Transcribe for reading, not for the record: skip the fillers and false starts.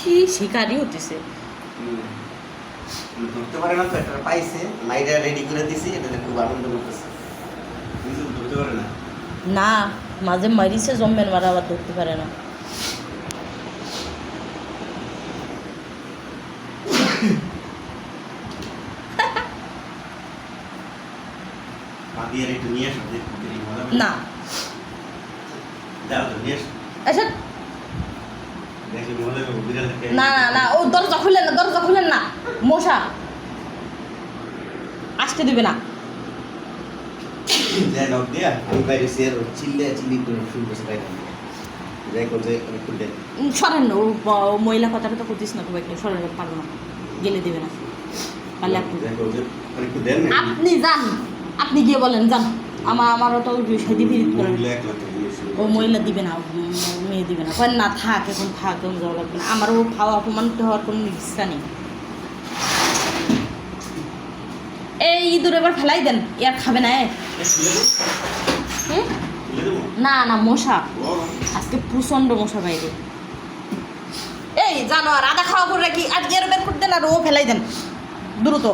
কি শিকারি হতেছে। ধরতে পারে না তো, একটা পাইছে, লাইটা রেডি করে দিছি, এটাতে খুব আনন্দ করতেছে। কিন্তু ধরতে পারে না। না, মাঝে মারিছে জম্মের মারা, আবার ধরতে পারে না। ভাবি আর একটু নিয়ে আসো, দেখো কি মজা হবে। না দাও তো নিয়ে আসো। আচ্ছা, দেখি মজা হবে, বিড়াল থেকে। না না না, ও দরজা খুলেন না, দরজা খুলেন না, মশা আসতে দিবে না। দেন অফ দিয়া আমি বাইরে শেয়ার চিল্লি করে শুরু করছে বাইরে। দেখো যে একটু দেন। সরেন না, ও মহিলা কথাটা তো করতিস না, খুব একটা সরেন, পারবো না, গেলে দেবে না, পারলে আপনি দেখো যে একটু দেন না। আপনি যান, আপনি গিয়ে বলেন যান। আমারও তো সেদি ফিরিত করে। ও মহিলা দিবে না, মেয়ে দিবে না, কয় না থাক, এখন থাক, এখন যাওয়া লাগবে না। আমারও খাওয়া অপমানিত হওয়ার কোনো ইচ্ছা নেই। এই ইঁদুর এবার ফেলাই দেন, ইয়ার খাবে না। হুম? না না, মশা আজকে প্রচন্ড মশা বাইরে। এই জানো, আর আদা খাওয়া করে রাখি, আর এর বের করে দেন, আর ও ফেলাই দেন দ্রুত।